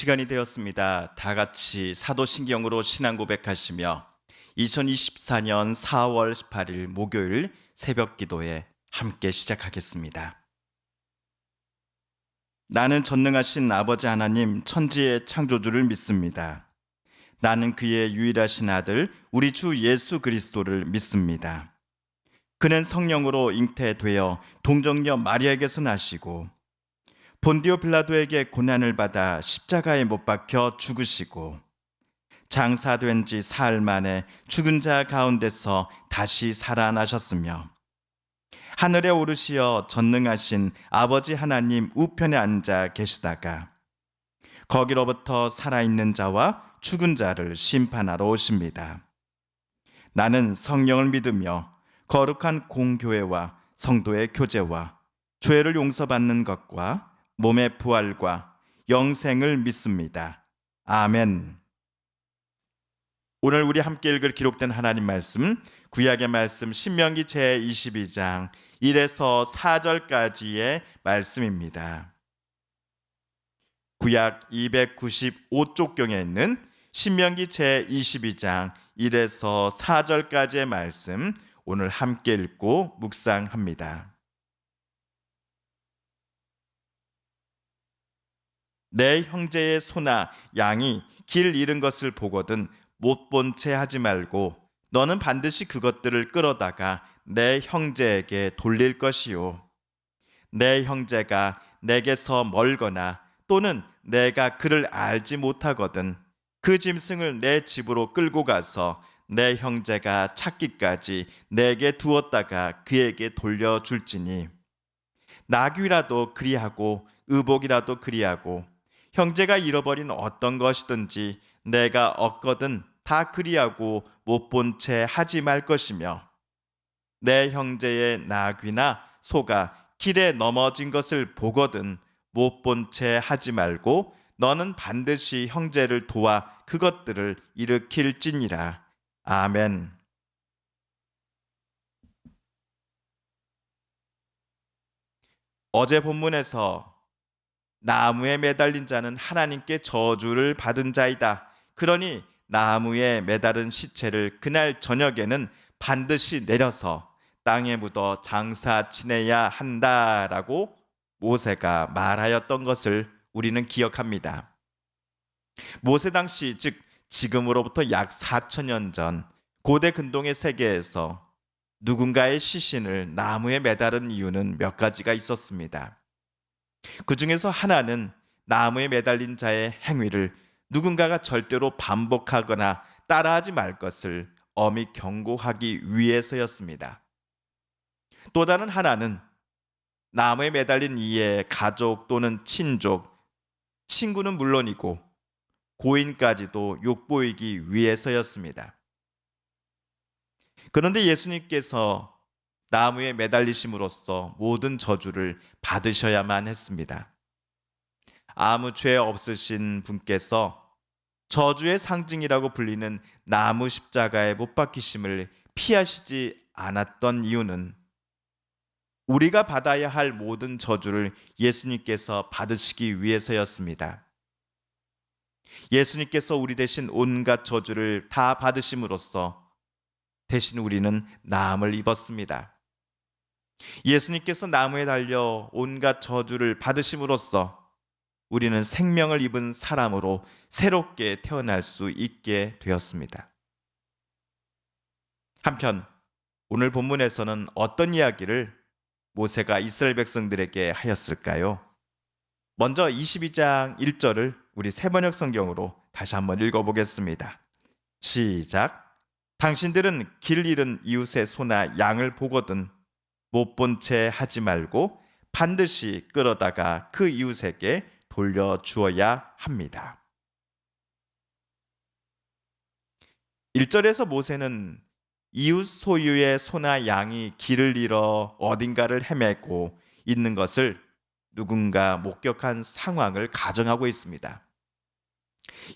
시간이 되었습니다. 다 같이 사도신경으로 신앙 고백하시며 2024년 4월 18일 목요일 새벽 기도에 함께 시작하겠습니다. 나는 전능하신 아버지 하나님 천지의 창조주를 믿습니다. 나는 그의 유일하신 아들 우리 주 예수 그리스도를 믿습니다. 그는 성령으로 잉태되어 동정녀 마리아에게서 나시고 본디오 빌라도에게 고난을 받아 십자가에 못 박혀 죽으시고 장사된 지 사흘 만에 죽은 자 가운데서 다시 살아나셨으며 하늘에 오르시어 전능하신 아버지 하나님 우편에 앉아 계시다가 거기로부터 살아있는 자와 죽은 자를 심판하러 오십니다. 나는 성령을 믿으며 거룩한 공교회와 성도의 교제와 죄를 용서받는 것과 몸의 부활과 영생을 믿습니다. 아멘. 오늘 우리 함께 읽을 기록된 하나님 말씀, 구약의 말씀 신명기 제22장 1에서 4절까지의 말씀입니다. 구약 295쪽경에 있는 신명기 제22장 1에서 4절까지의 말씀 오늘 함께 읽고 묵상합니다. 내 형제의 소나 양이 길 잃은 것을 보거든 못 본 채 하지 말고 너는 반드시 그것들을 끌어다가 내 형제에게 돌릴 것이요. 내 형제가 내게서 멀거나 또는 내가 그를 알지 못하거든 그 짐승을 내 집으로 끌고 가서 내 형제가 찾기까지 내게 두었다가 그에게 돌려줄지니 나귀라도 그리하고 의복이라도 그리하고 형제가 잃어버린 어떤 것이든지 내가 얻거든 다 그리하고 못 본 채 하지 말 것이며 내 형제의 나귀나 소가 길에 넘어진 것을 보거든 못 본 채 하지 말고 너는 반드시 형제를 도와 그것들을 일으킬지니라. 아멘. 어제 본문에서 나무에 매달린 자는 하나님께 저주를 받은 자이다. 그러니 나무에 매달은 시체를 그날 저녁에는 반드시 내려서 땅에 묻어 장사 지내야 한다라고 모세가 말하였던 것을 우리는 기억합니다. 모세 당시 즉 지금으로부터 약 4천년 전 고대 근동의 세계에서 누군가의 시신을 나무에 매달은 이유는 몇 가지가 있었습니다. 그 중에서 하나는 나무에 매달린 자의 행위를 누군가가 절대로 반복하거나 따라하지 말 것을 엄히 경고하기 위해서였습니다. 또 다른 하나는 나무에 매달린 이의 가족 또는 친족, 친구는 물론이고 고인까지도 욕보이기 위해서였습니다. 그런데 예수님께서 나무에 매달리심으로써 모든 저주를 받으셔야만 했습니다. 아무 죄 없으신 분께서 저주의 상징이라고 불리는 나무 십자가에 못 박히심을 피하시지 않았던 이유는 우리가 받아야 할 모든 저주를 예수님께서 받으시기 위해서였습니다. 예수님께서 우리 대신 온갖 저주를 다 받으심으로써 대신 우리는 나음을 입었습니다. 예수님께서 나무에 달려 온갖 저주를 받으심으로써 우리는 생명을 입은 사람으로 새롭게 태어날 수 있게 되었습니다. 한편 오늘 본문에서는 어떤 이야기를 모세가 이스라엘 백성들에게 하였을까요? 먼저 22장 1절을 우리 세번역 성경으로 다시 한번 읽어보겠습니다. 시작. 당신들은 길 잃은 이웃의 소나 양을 보거든 못 본 채 하지 말고 반드시 끌어다가 그 이웃에게 돌려주어야 합니다. 1절에서 모세는 이웃 소유의 소나 양이 길을 잃어 어딘가를 헤매고 있는 것을 누군가 목격한 상황을 가정하고 있습니다.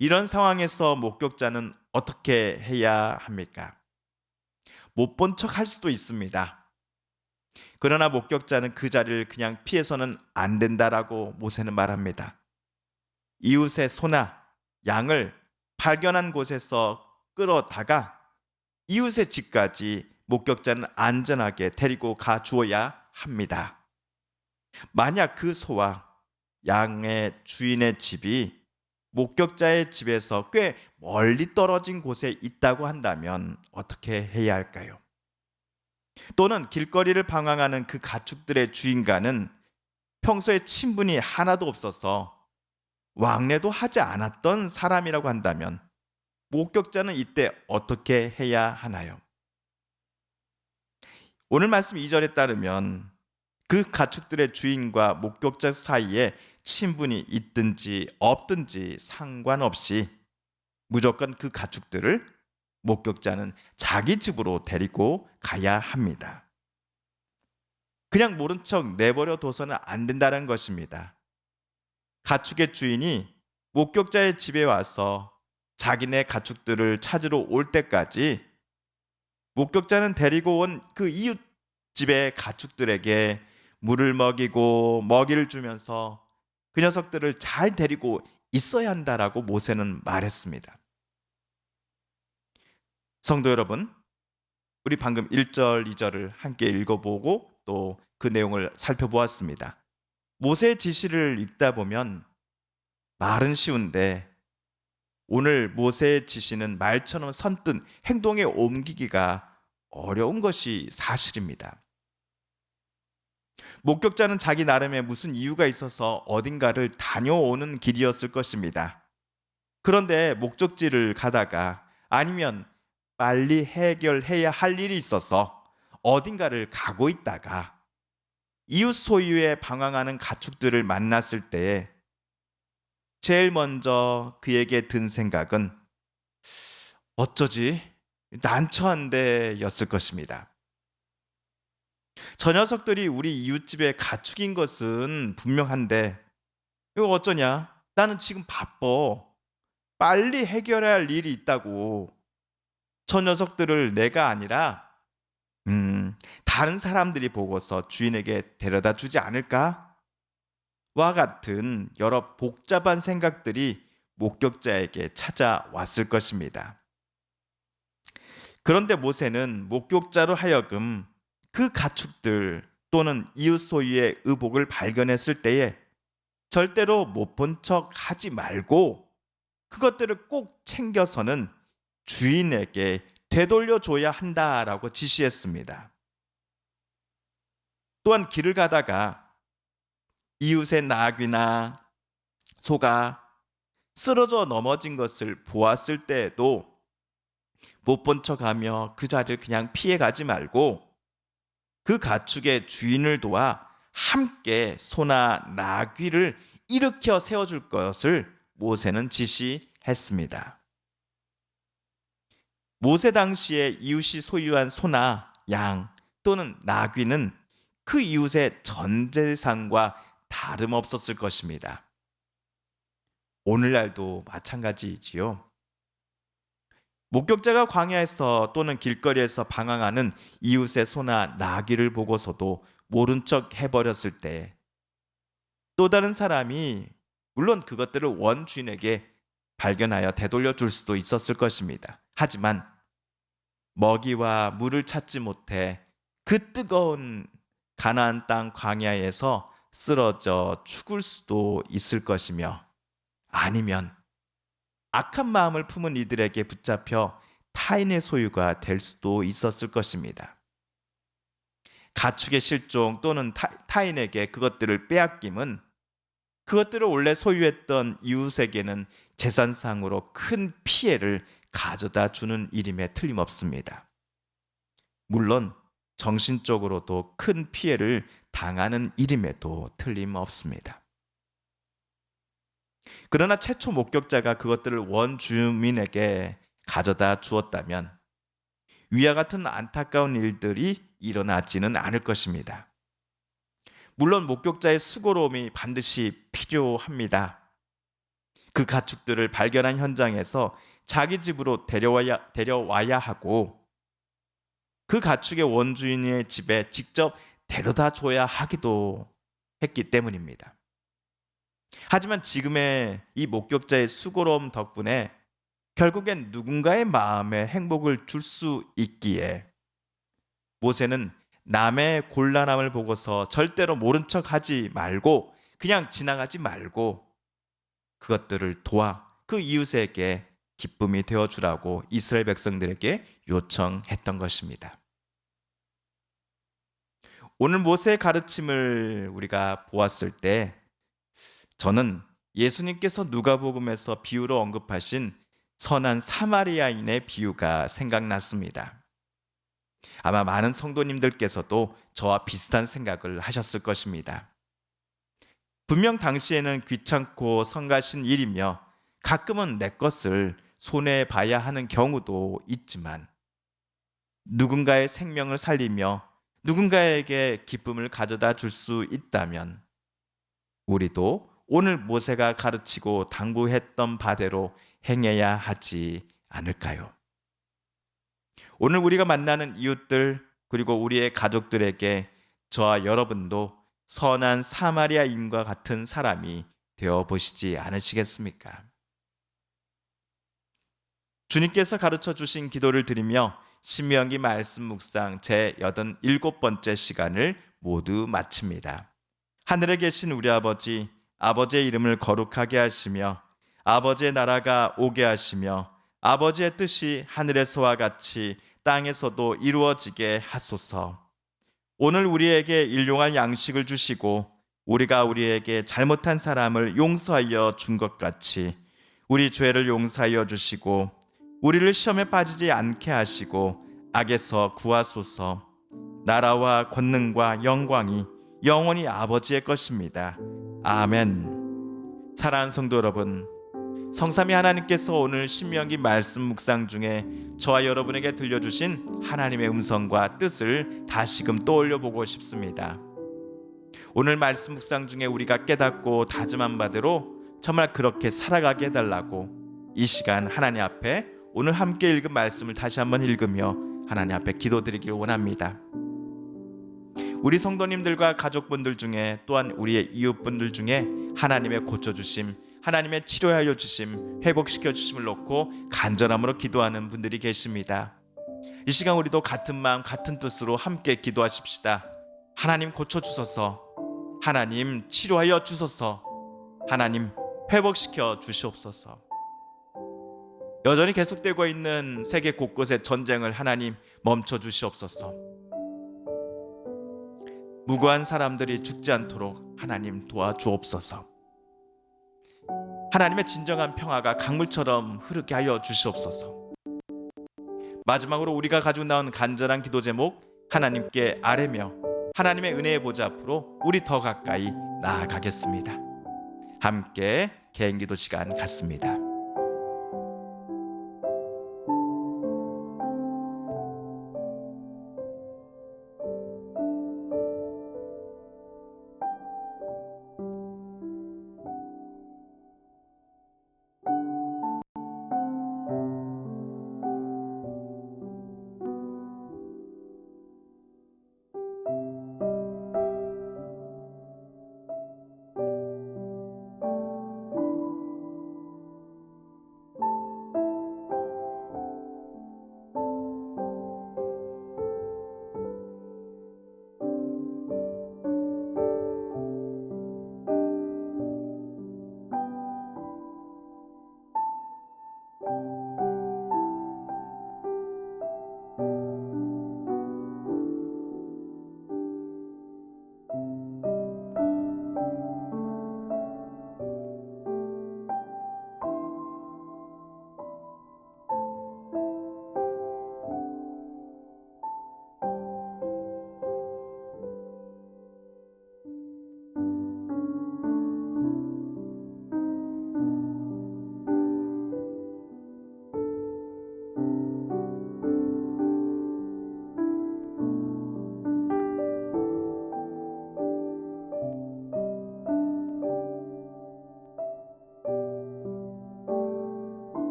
이런 상황에서 목격자는 어떻게 해야 합니까? 못 본 척 할 수도 있습니다. 그러나 목격자는 그 자리를 그냥 피해서는 안 된다라고 모세는 말합니다. 이웃의 소나 양을 발견한 곳에서 끌어다가 이웃의 집까지 목격자는 안전하게 데리고 가 주어야 합니다. 만약 그 소와 양의 주인의 집이 목격자의 집에서 꽤 멀리 떨어진 곳에 있다고 한다면 어떻게 해야 할까요? 또는 길거리를 방황하는 그 가축들의 주인과는 평소에 친분이 하나도 없어서 왕래도 하지 않았던 사람이라고 한다면 목격자는 이때 어떻게 해야 하나요? 오늘 말씀 2절에 따르면 그 가축들의 주인과 목격자 사이에 친분이 있든지 없든지 상관없이 무조건 그 가축들을 목격자는 자기 집으로 데리고 가야 합니다. 그냥 모른 척 내버려 둬서는 안 된다는 것입니다. 가축의 주인이 목격자의 집에 와서 자기네 가축들을 찾으러 올 때까지 목격자는 데리고 온 그 이웃 집의 가축들에게 물을 먹이고 먹이를 주면서 그 녀석들을 잘 데리고 있어야 한다라고 모세는 말했습니다. 성도 여러분, 우리 방금 1절, 2절을 함께 읽어보고 또 그 내용을 살펴보았습니다. 모세의 지시를 읽다 보면 말은 쉬운데 오늘 모세의 지시는 말처럼 선뜻 행동에 옮기기가 어려운 것이 사실입니다. 목격자는 자기 나름의 무슨 이유가 있어서 어딘가를 다녀오는 길이었을 것입니다. 그런데 목적지를 가다가 아니면 빨리 해결해야 할 일이 있어서 어딘가를 가고 있다가 이웃 소유에 방황하는 가축들을 만났을 때에 제일 먼저 그에게 든 생각은 어쩌지? 난처한데 였을 것입니다. 저 녀석들이 우리 이웃집의 가축인 것은 분명한데 이거 어쩌냐? 나는 지금 바빠. 빨리 해결해야 할 일이 있다고. 저 녀석들을 내가 아니라 다른 사람들이 보고서 주인에게 데려다 주지 않을까? 와 같은 여러 복잡한 생각들이 목격자에게 찾아왔을 것입니다. 그런데 모세는 목격자로 하여금 그 가축들 또는 이웃 소유의 의복을 발견했을 때에 절대로 못 본 척 하지 말고 그것들을 꼭 챙겨서는 주인에게 되돌려 줘야 한다라고 지시했습니다. 또한 길을 가다가 이웃의 나귀나 소가 쓰러져 넘어진 것을 보았을 때에도 못 본 척하며 그 자리를 그냥 피해 가지 말고 그 가축의 주인을 도와 함께 소나 나귀를 일으켜 세워줄 것을 모세는 지시했습니다. 모세 당시에 이웃이 소유한 소나 양 또는 나귀는 그 이웃의 전 재산과 다름없었을 것입니다. 오늘날도 마찬가지이지요. 목격자가 광야에서 또는 길거리에서 방황하는 이웃의 소나 나귀를 보고서도 모른 척 해버렸을 때 또 다른 사람이 물론 그것들을 원 주인에게 발견하여 되돌려 줄 수도 있었을 것입니다. 하지만 먹이와 물을 찾지 못해 그 뜨거운 가나안 땅 광야에서 쓰러져 죽을 수도 있을 것이며 아니면 악한 마음을 품은 이들에게 붙잡혀 타인의 소유가 될 수도 있었을 것입니다. 가축의 실종 또는 타인에게 그것들을 빼앗김은 그것들을 원래 소유했던 이웃에게는 재산상으로 큰 피해를 가져다 주는 일임에 틀림없습니다. 물론 정신적으로도 큰 피해를 당하는 일임에도 틀림없습니다. 그러나 최초 목격자가 그것들을 원 주민에게 가져다 주었다면 위와 같은 안타까운 일들이 일어나지는 않을 것입니다. 물론 목격자의 수고로움이 반드시 필요합니다. 그 가축들을 발견한 현장에서 자기 집으로 데려와야 하고 그 가축의 원주인의 집에 직접 데려다 줘야 하기도 했기 때문입니다. 하지만 지금의 이 목격자의 수고로움 덕분에 결국엔 누군가의 마음에 행복을 줄 수 있기에 모세는 남의 곤란함을 보고서 절대로 모른 척하지 말고 그냥 지나가지 말고 그것들을 도와 그 이웃에게 기쁨이 되어 주라고 이스라엘 백성들에게 요청했던 것입니다. 오늘 모세의 가르침을 우리가 보았을 때 저는 예수님께서 누가복음에서 비유로 언급하신 선한 사마리아인의 비유가 생각났습니다. 아마 많은 성도님들께서도 저와 비슷한 생각을 하셨을 것입니다. 분명 당시에는 귀찮고 성가신 일이며 가끔은 내 것을 손해봐야 하는 경우도 있지만 누군가의 생명을 살리며 누군가에게 기쁨을 가져다 줄 수 있다면 우리도 오늘 모세가 가르치고 당부했던 바대로 행해야 하지 않을까요? 오늘 우리가 만나는 이웃들 그리고 우리의 가족들에게 저와 여러분도 선한 사마리아인과 같은 사람이 되어 보시지 않으시겠습니까? 주님께서 가르쳐 주신 기도를 드리며 신명기 말씀 묵상 제 87번째 시간을 모두 마칩니다. 하늘에 계신 우리 아버지, 아버지의 이름을 거룩하게 하시며 아버지의 나라가 오게 하시며 아버지의 뜻이 하늘에서와 같이 땅에서도 이루어지게 하소서. 오늘 우리에게 일용할 양식을 주시고 우리가 우리에게 잘못한 사람을 용서하여 준 것 같이 우리 죄를 용서하여 주시고 우리를 시험에 빠지지 않게 하시고 악에서 구하소서. 나라와 권능과 영광이 영원히 아버지의 것입니다. 아멘. 사랑하는 성도 여러분, 성삼위 하나님께서 오늘 신명기 말씀 묵상 중에 저와 여러분에게 들려주신 하나님의 음성과 뜻을 다시금 떠올려 보고 싶습니다. 오늘 말씀 묵상 중에 우리가 깨닫고 다짐한 바대로 정말 그렇게 살아가게 해달라고 이 시간 하나님 앞에 오늘 함께 읽은 말씀을 다시 한번 읽으며 하나님 앞에 기도드리길 원합니다. 우리 성도님들과 가족분들 중에 또한 우리의 이웃분들 중에 하나님의 고쳐주심, 하나님의 치료하여 주심, 회복시켜 주심을 놓고 간절함으로 기도하는 분들이 계십니다. 이 시간 우리도 같은 마음 같은 뜻으로 함께 기도하십시다. 하나님 고쳐주소서, 하나님 치료하여 주소서, 하나님 회복시켜 주시옵소서. 여전히 계속되고 있는 세계 곳곳의 전쟁을 하나님 멈춰 주시옵소서. 무고한 사람들이 죽지 않도록 하나님 도와주옵소서. 하나님의 진정한 평화가 강물처럼 흐르게 하여 주시옵소서. 마지막으로 우리가 가지고 나온 간절한 기도 제목 하나님께 아뢰며 하나님의 은혜의 보좌 앞으로 우리 더 가까이 나아가겠습니다. 함께 개인기도 시간 갖습니다.